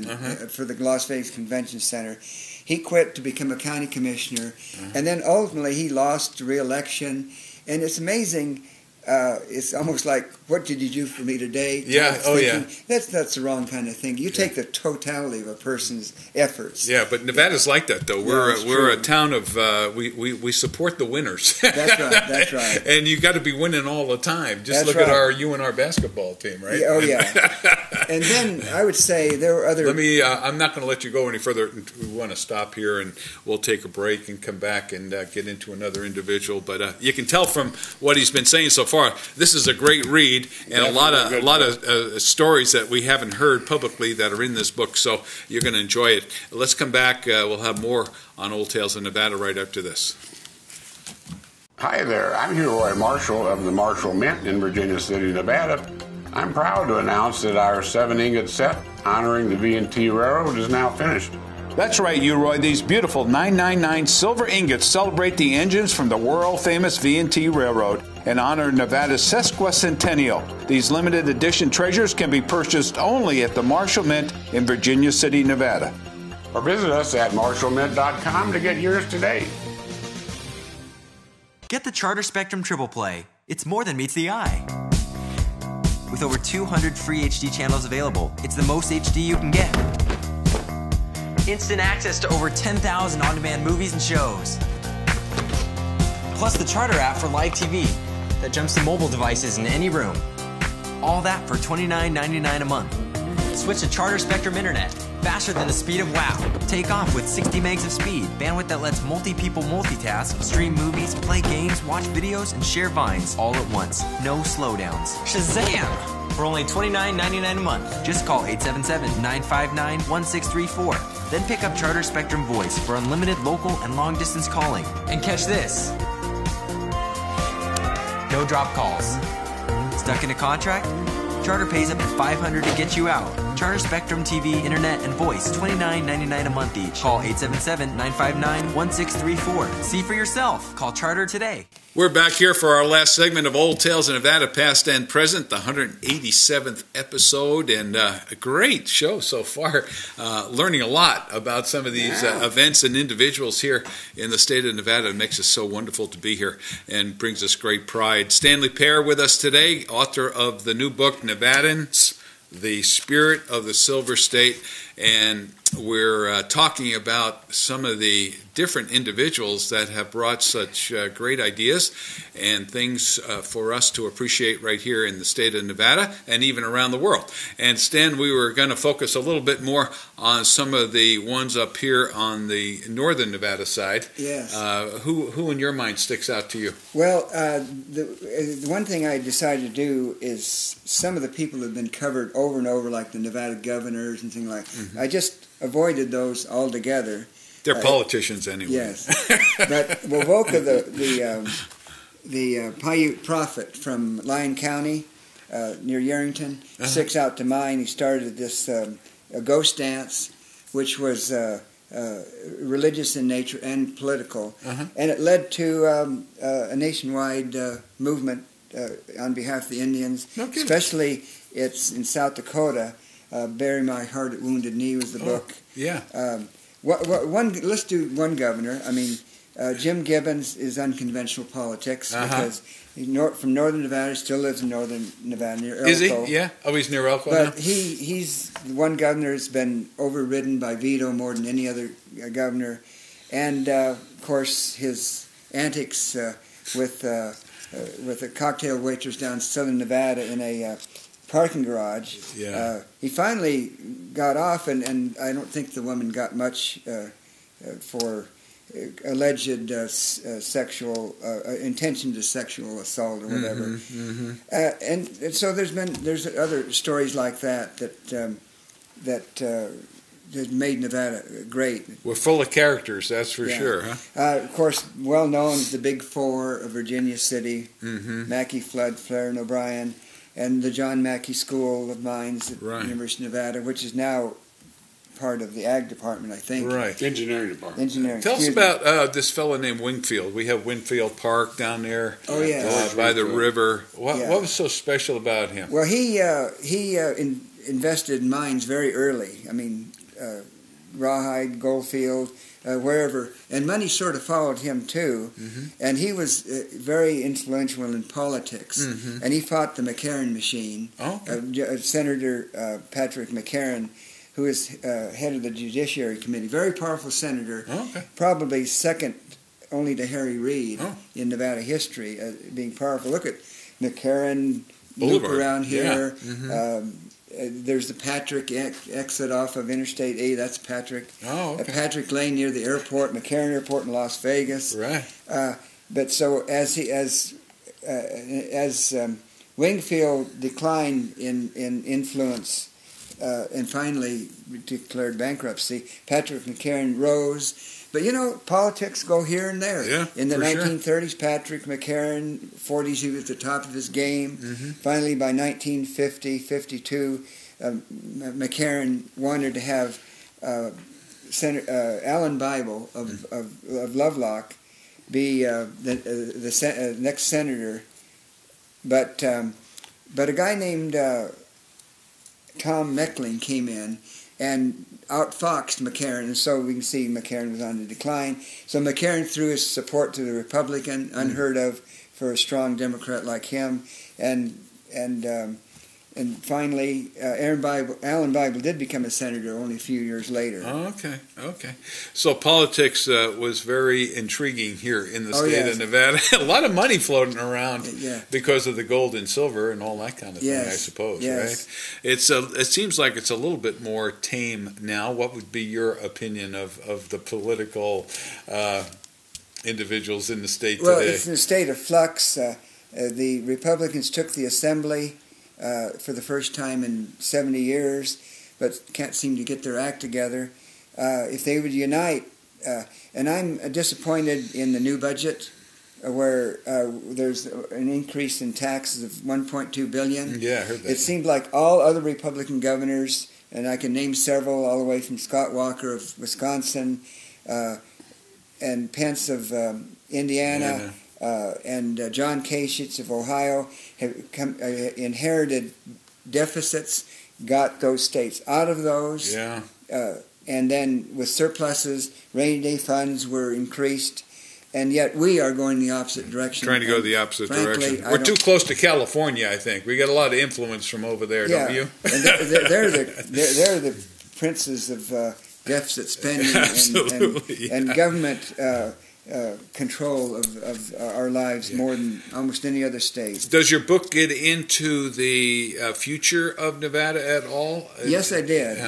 for the Las Vegas Convention Center. He quit to become a county commissioner, and then ultimately he lost re-election. And it's amazing. It's almost like, what did you do for me today? Yeah. Oh, yeah. That's the wrong kind of thing. You take the totality of a person's efforts. Yeah, but Nevada's like that, though. We're a town of we support the winners. That's right. That's right. And you got to be winning all the time. Just That's look right. at our UNR basketball team, right? Oh yeah. And then I would say there were other. Let me. I'm not going to let you go any further. We want to stop here, and we'll take a break and come back and get into another individual. But you can tell from what he's been saying so far, this is a great read and a lot of stories that we haven't heard publicly that are in this book. So you're going to enjoy it. Let's come back. We'll have more on Old Tales of Nevada right after this. Hi there, I'm Hugh Roy Marshall of the Marshall Mint in Virginia City, Nevada. I'm proud to announce that our 7-ingot set honoring the V&T Railroad is now finished. That's right, Roy. These beautiful 999 silver ingots celebrate the engines from the world-famous V&T Railroad and honor Nevada's sesquicentennial. These limited edition treasures can be purchased only at the Marshall Mint in Virginia City, Nevada. Or visit us at marshallmint.com to get yours today. Get the Charter Spectrum Triple Play. It's more than meets the eye. With over 200 free HD channels available, it's the most HD you can get. Instant access to over 10,000 on-demand movies and shows. Plus the Charter app for live TV that jumps to mobile devices in any room. All that for $29.99 a month. Switch to Charter Spectrum Internet. Faster than the speed of WOW. Take off with 60 megs of speed. Bandwidth that lets multi-people multitask, stream movies, play games, watch videos, and share vines all at once. No slowdowns. Shazam! For only $29.99 a month. Just call 877-959-1634. Then pick up Charter Spectrum Voice for unlimited local and long-distance calling. And catch this. No drop calls. Stuck in a contract? Charter pays up to $500 to get you out. Charter Spectrum TV, Internet, and Voice, $29.99 a month each. Call 877-959-1634. See for yourself. Call Charter today. We're back here for our last segment of Old Tales of Nevada, Past and Present, the 187th episode, and a great show so far. Learning a lot about some of these events and individuals here in the state of Nevada. It makes it so wonderful to be here and brings us great pride. Stanley Paher with us today, author of the new book, Nevadans, The Spirit of the Silver State, and we're talking about some of the different individuals that have brought such great ideas and things for us to appreciate right here in the state of Nevada and even around the world. And Stan, we were going to focus a little bit more on some of the ones up here on the northern Nevada side. Yes. Who in your mind sticks out to you? Well, the one thing I decided to do is some of the people have been covered over and over, like the Nevada governors and things like that. I just avoided those altogether. They're politicians anyway. Yes. But Wovoka, the Paiute prophet from Lyon County near Yerington, sticks out to mind. He started this a ghost dance, which was religious in nature and political. And it led to a nationwide movement on behalf of the Indians, especially it's in South Dakota. Bury My Heart at Wounded Knee was the book. Yeah. Let's do one governor. I mean, Jim Gibbons is unconventional politics because he's from northern Nevada. He still lives in northern Nevada near Elko. Is he? Yeah. Oh, he's near Elko now? But he's the one governor that's been overridden by veto more than any other governor. And, of course, his antics with the cocktail waitress down in southern Nevada in a parking garage. Yeah. He finally got off, and I don't think the woman got much for alleged sexual intention to sexual assault or whatever. And so there's other stories like that made Nevada great. We're full of characters, that's for sure. Of course, well known as the Big Four of Virginia City: Mackey, Flood, Flair, and O'Brien. And the John Mackey School of Mines at the University of Nevada, which is now part of the Ag Department, I think. Right. Engineering Department. Engineering. Tell us about this fellow named Wingfield. We have Wingfield Park down there by the river. What was so special about him? Well, he invested in mines very early. I mean, Rawhide, Goldfield, wherever. And money sort of followed him, too. And he was very influential in politics. And he fought the McCarran machine. Senator Patrick McCarran, who is head of the Judiciary Committee. Very powerful senator. Probably second only to Harry Reid in Nevada history, being powerful. Look at McCarran Loop around here. There's the Patrick exit off of Interstate A. That's Patrick. Patrick Lane near the airport, McCarran Airport in Las Vegas. Right. But so as Wingfield declined in influence and finally declared bankruptcy, Patrick McCarran rose. But, politics go here and there. Yeah, in the 1930s, Patrick McCarran, 40s, he was at the top of his game. Finally, by 1950, 52, McCarran wanted to have Alan Bible of Lovelock be the next senator. But a guy named Tom Meckling came in and outfoxed McCarran, and so we can see McCarran was on the decline. So McCarran threw his support to the Republican, unheard of for a strong Democrat like him, and And finally, Alan Bible did become a senator only a few years later. Oh, okay. So politics was very intriguing here in the state of Nevada. A lot of money floating around because of the gold and silver and all that kind of thing, I suppose, right? It seems like it's a little bit more tame now. What would be your opinion of the political individuals in the state today? Well, it's in a state of flux. The Republicans took the assembly for the first time in 70 years, but can't seem to get their act together. If they would unite, and I'm disappointed in the new budget, where there's an increase in taxes of $1.2 billion. Yeah, I heard that. It seemed like all other Republican governors, and I can name several, all the way from Scott Walker of Wisconsin, and Pence of Indiana. And John Kasich of Ohio have inherited deficits, got those states out of those, and then with surpluses, rainy day funds were increased, and yet we are going the opposite direction. Trying to go the opposite direction. We're too close to California, I think. We got a lot of influence from over there, don't you? And they're the princes of deficit spending and government control of our lives more than almost any other state. Does your book get into the future of Nevada at all? Yes, I did.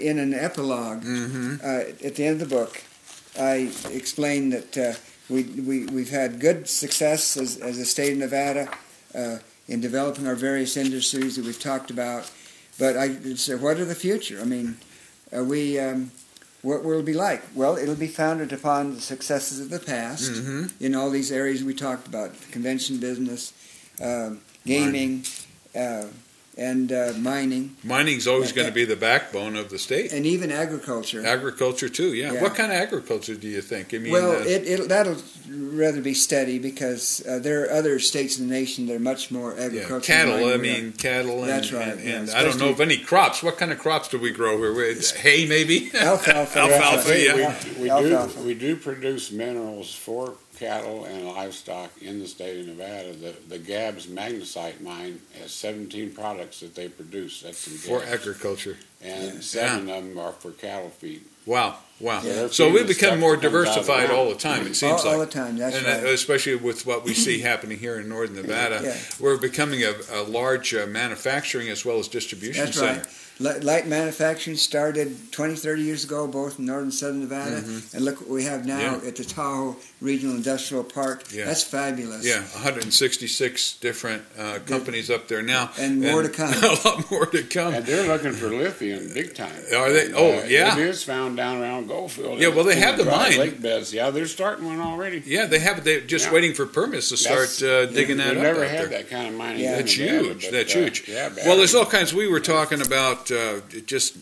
In an epilogue at the end of the book, I explained that we've had good success as a state of Nevada in developing our various industries that we've talked about. But I said, what are the future? I mean, what will it be like? Well, it'll be founded upon the successes of the past in all these areas we talked about: convention business, gaming, and mining. Mining's always going to be the backbone of the state. And even agriculture. Agriculture, too, yeah. What kind of agriculture do you think? I mean, well, that'll rather be steady because there are other states in the nation that are much more agricultural. Cattle. That's right. And I don't know of any crops. What kind of crops do we grow here? Hay, maybe? Alfalfa. Alfalfa. We do produce minerals for cattle and livestock in the state of Nevada. The Gabbs magnesite mine has 17 products that they produce. That's for agriculture. And 7 of them are for cattle feed. Wow. So we become more diversified all the time, it seems like. All the time, that's right. Especially with what we see happening here in northern Nevada. We're becoming a large manufacturing as well as distribution center. Right. Light manufacturing started 20, 30 years ago, both in northern and southern Nevada, and look what we have now at the Tahoe Regional Industrial Park. That's fabulous. 166 different companies up there now. And more to come. A lot more to come. And they're looking for lithium big time. Are they? It is found down around Goldfield. Yeah, well, they have the mine. Lake beds. Yeah, they're starting one already. Yeah, they have. They're just waiting for permits to start digging that up. We've never had that kind of mining. That's huge. That's huge. Well, there's all kinds. We were talking about just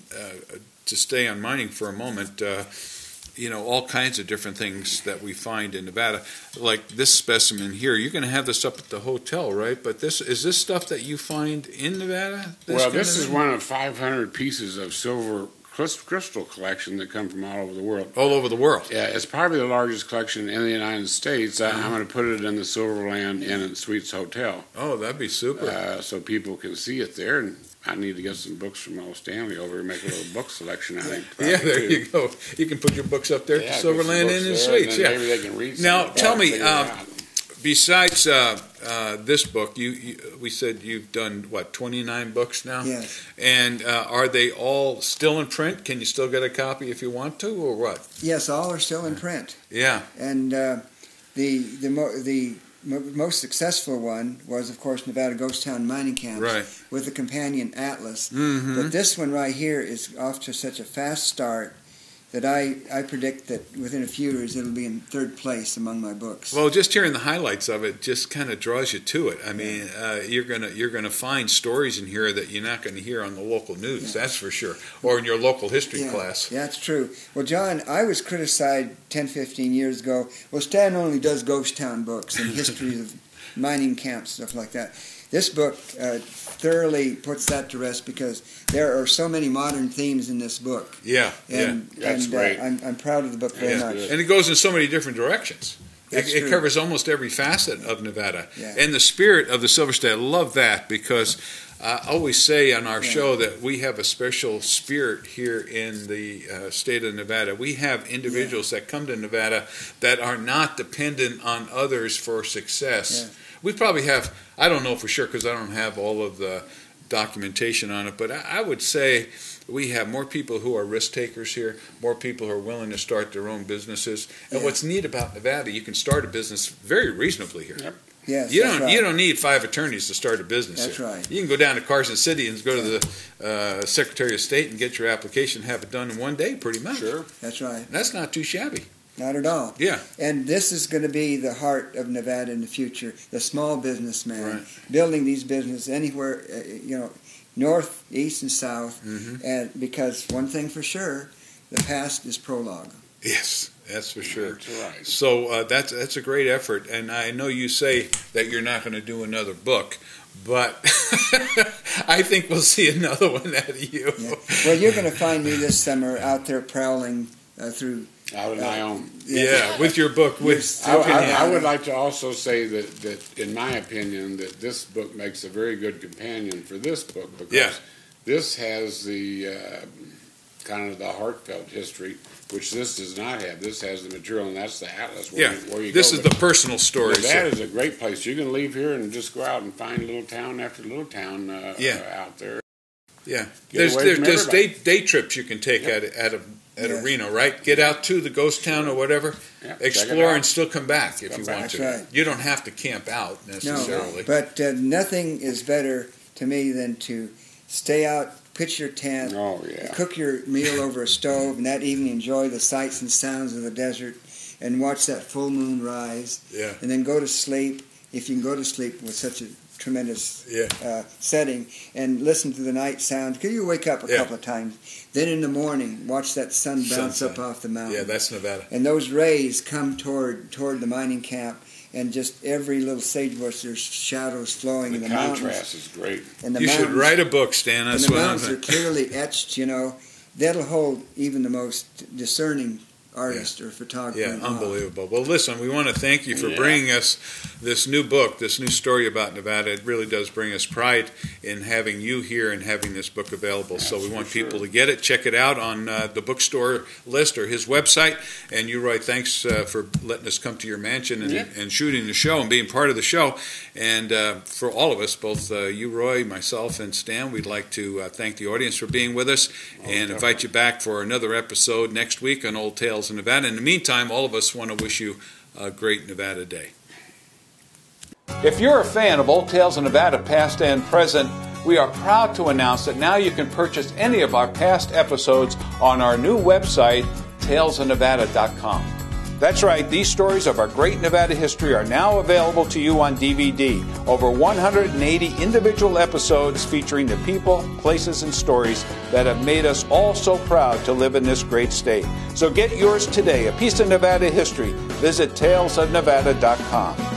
to stay on mining for a moment. All kinds of different things that we find in Nevada, like this specimen here. You're going to have this up at the hotel, right? But is this stuff that you find in Nevada? This is one of 500 pieces of silver crystal collection that come from all over the world. All over the world. Yeah, it's probably the largest collection in the United States. I'm going to put it in the Silverland Inn and Suites Hotel. Oh, that'd be super. So people can see it there. And I need to get some books from old Stanley over and make a little book selection. I think. There you go. You can put your books up there at the Silverland Inn and Suites. Yeah, maybe they can read. Now, tell me. Besides this book, we said you've done 29 books now. Yes. And are they all still in print? Can you still get a copy if you want to, or what? Yes, all are still in print. Yeah. And the most successful one was, of course, Nevada Ghost Town Mining Camps with the companion atlas. But this one right here is off to such a fast start that I predict that within a few years it'll be in third place among my books. Well, just hearing the highlights of it just kind of draws you to it. I mean, you're gonna find stories in here that you're not going to hear on the local news. That's for sure, or in your local history class. Yeah, that's true. Well, John, I was criticized 10, 15 years ago. Well, Stan only does ghost town books and histories of mining camps, stuff like that. This book thoroughly puts that to rest because there are so many modern themes in this book. That's great. I'm proud of the book very much. And it goes in so many different directions. It covers almost every facet of Nevada. And the spirit of the Silver State, I love that because I always say on our show that we have a special spirit here in the state of Nevada. We have individuals that come to Nevada that are not dependent on others for success. Yeah. We probably have, I don't know for sure because I don't have all of the documentation on it, but I would say we have more people who are risk takers here, more people who are willing to start their own businesses. And what's neat about Nevada, you can start a business very reasonably here. Yep. Yes, you that's don't right. you don't need 5 attorneys to start a business. That's here. right. You can go down to Carson City and go to the Secretary of State and get your application, have it done in one day, pretty much. Sure. That's right. And that's not too shabby. Not at all. Yeah. And this is going to be the heart of Nevada in the future, the small businessman, Right. building these businesses anywhere, north, east, and south. Mm-hmm. And because one thing for sure, the past is prologue. Yes, that's for sure. That's right. So that's a great effort, and I know you say that you're not going to do another book, but I think we'll see another one out of you. Yeah. Well, you're going to find me this summer out there prowling through. Out of Ione. Yeah, with your book. I would like to also say that, in my opinion, that this book makes a very good companion for this book because this has the kind of the heartfelt history, which this does not have. This has the material, and that's the atlas where you this go. is the personal stories. That is a great place. You can leave here and just go out and find little town after little town out there. Yeah, Get there's day trips you can take at a Reno, right? Get out to the ghost town or whatever, explore and still come back if you want to. Right. You don't have to camp out necessarily. No, but nothing is better to me than to stay out, pitch your tent, cook your meal over a stove, and that evening enjoy the sights and sounds of the desert and watch that full moon rise. Yeah. And then go to sleep, if you can go to sleep with such a tremendous setting, and listen to the night sounds. Because you wake up a couple of times. Then in the morning, watch that sun bounce up off the mountain. Yeah, that's Nevada. And those rays come toward the mining camp, and just every little sagebush, there's shadows flowing in the mountains. The contrast is great. And you should write a book, Stan. That's and the what mountains are clearly etched, That'll hold even the most discerning artist or photographer. Yeah, unbelievable. Well, listen, we want to thank you for bringing us this new book, this new story about Nevada. It really does bring us pride in having you here and having this book available. So we want people to get it, check it out on the bookstore list or his website. And you, Roy, thanks for letting us come to your mansion and shooting the show and being part of the show. And for all of us, both you, Roy, myself, and Stan, we'd like to thank the audience for being with us and invite you back for another episode next week on Old Tales in Nevada. In the meantime, all of us want to wish you a great Nevada day. If you're a fan of Old Tales in Nevada, past and present, we are proud to announce that now you can purchase any of our past episodes on our new website, talesoфnevada.com. That's right, these stories of our great Nevada history are now available to you on DVD. Over 180 individual episodes featuring the people, places, and stories that have made us all so proud to live in this great state. So get yours today, a piece of Nevada history. Visit talesofnevada.com.